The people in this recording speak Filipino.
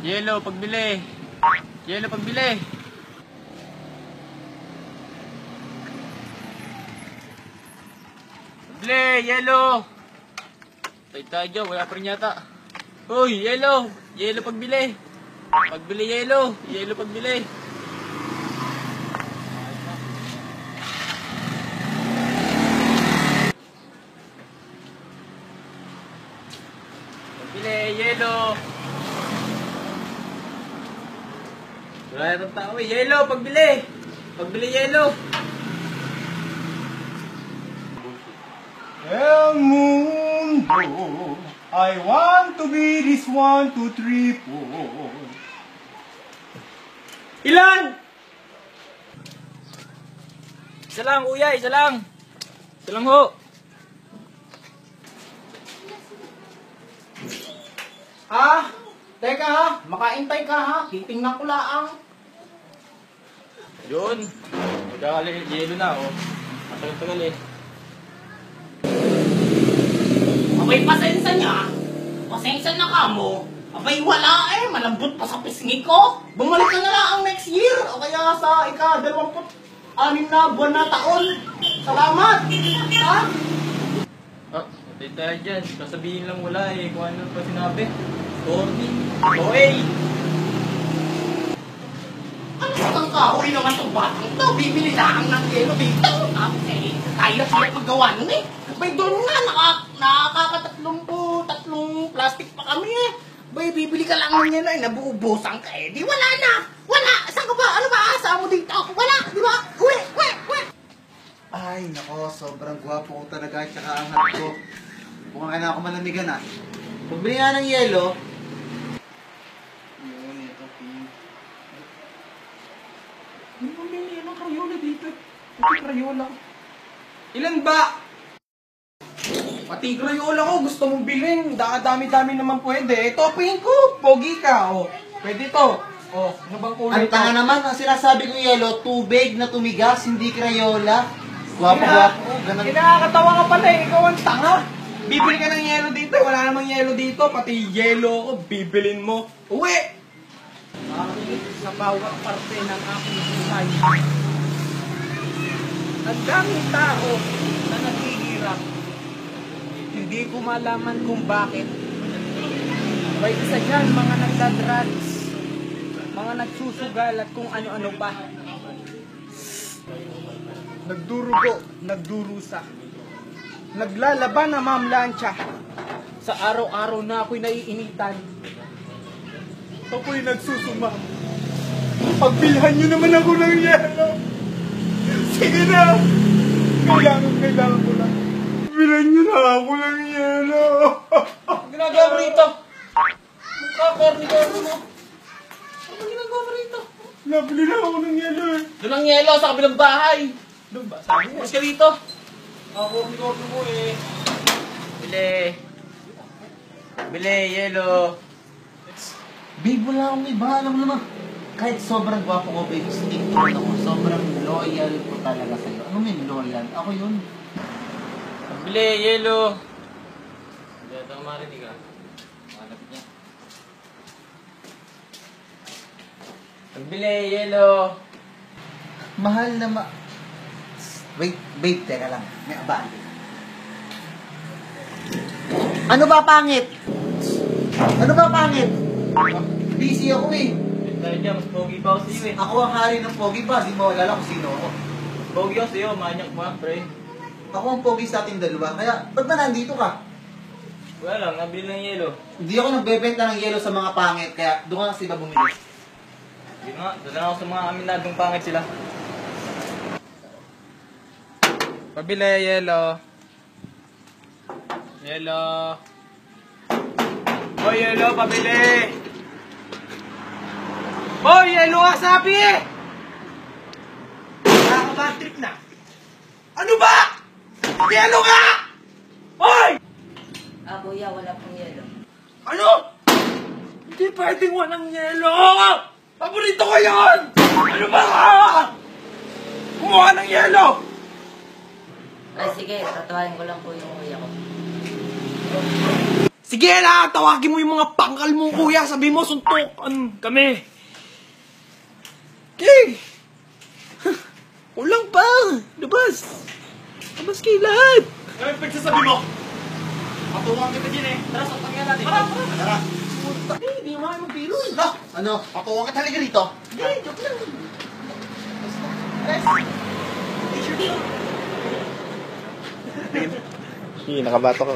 Yelo, pagbili. Yelo, pagbili. Pagbili, yelo. Tay tayo, wala pa rin yata. Uy, yelo. Yelo, pagbili. Pagbili, yelo. Yelo, pagbili. Pagbili, yelo. Wala itong tao eh. Yelo, pagbili. Pagbili, yelo. El mundo, I want to be this 1, 2, 3, 4. Ilan? Isa lang, kuya. Isa lang. Isa lang ho. Ah, teka ha, makaintay ka ha, titingnan ko laang. Yun. Magkakali, yelo na oh. Matagal-tagal eh. Abay, pasensya niya. Pasensya na ka mo. Abay, wala eh. Malambot pa sa pisngi ko. Bumalik ka na lang ang next year. O kaya sa ika-26 na buwan na taon. Salamat. Ha? Ah, patay tayo dyan. Sasabihin lang wala eh. Kung ano pa sinabi. Corny. OA. Ano kang kahoy naman itong batang to? Bibili lang ng yelo dito. Tapos eh, kaya siya paggawa nun eh. Bay, doon nga, tatlong plastic pa kami eh. Bay, bibili ka lang ng yelo eh, nabuubusan ka eh. Di wala na. Wala. Saan ka ba? Ano ba asa mo dito? Wala. Di ba? Uwi. Ay, nako, sobrang gwapo ko talaga, tsaka angat ko. Mukhang na ako malamigan ah. Pagbili nga ng yelo. Yun, ito, pink. Hindi mo bili ng Crayola dito. Pati Crayola ko. Ilan ba? Pati Crayola ko, gusto mong bilhin. Dami-dami naman pwede. Ito, pink ko. Pogi ka, oh. Pwede to. Oh, ano bang kulay Ang tanga naman, ang sinasabi kong yelo, tubig na tumigas, hindi Crayola. Gwapo-gwapo, ganun. Kinakatawa ka pala eh, ikaw ang tanga. Bibili ka ng yelo dito, wala namang yelo dito, pati yelo ko, bibilin mo. Uwi! Sa bawat parte ng aking buhay. Ang daming tao na naghihirap. Hindi ko malaman kung bakit. May isa dyan, mga nagdadrugs, mga nagsusugal at kung ano-ano pa. Nagdurugo, nagdurusa. Naglalaban na mamlansya. Sa araw-araw na ako'y naiinitan. Ako'y nagsusumam. Pagbilhan nyo naman ako ng yelo. Sige na. Kailangan ko lang. Bilhan nyo na ako ng yelo. Ginagawa mo rito? Corny mo. Ano ginagawa mo rito? Nabili na ako ng yelo eh. Doon ang yelo sa kabilang bahay. Doon ba? Sabi mo. Mas ka dito. Ako mo eh. Bili. Bili, yelo. Babe, wala akong iba, alam mo naman. Kahit sobrang gwapo ko, babe, stick to it ako. Sobrang loyal ko talaga sa'yo. Ano may loyal? Ako yun. Bili, yelo. Hindi ata ka marinig ah. Malapit niya. Pagbili, yelo. Mahal na Wait, babe, teka lang. May abaan. Ano ba pangit? Ano ba pangit? Busy ako eh. Dahil dyan, mas pogi pa ako sa'yo eh. Ako ang hari ng pogi pa. Di mo alala kung sino ako. Pogi ako sa'yo, manyak mo ah, pre. Ako ang pogi sa ating dalawa. Kaya, ba't ba nandito ka? Wala lang, nabili ng yelo. Hindi ako nagbebenta ng yelo sa mga pangit. Kaya, doon ka na sila bumili. Hindi nga, doon lang ako sa mga aminadong pangit sila. Pabili, yelo. Yelo. Hoy, yelo, pabili! Hoy, yelo nga sabi eh! Nakaka-bad trip na. Ano ba? Yelo nga! Hoy! Kuya, wala pong yelo. Ano? Hindi pwedeng walang yelo! Paborito ko yan! Ano ba ka? Kumuha ng yelo! Ay, sige, tatawain ko lang po yung kuya ko. Sige na, tawagin mo yung mga pangkal mo, kuya. Sabi mo, suntukan kami. Okay. Kulang pa. Labas. Labas kayo lahat. Ano yung pagsasabi mo? Patuwang kita dyan eh. Tara, suntukan nga natin. Tara. Hindi mo kayo magpilo eh. Ano? Patuwang ka talaga rito? Hindi, joke lang. Nakabato ka.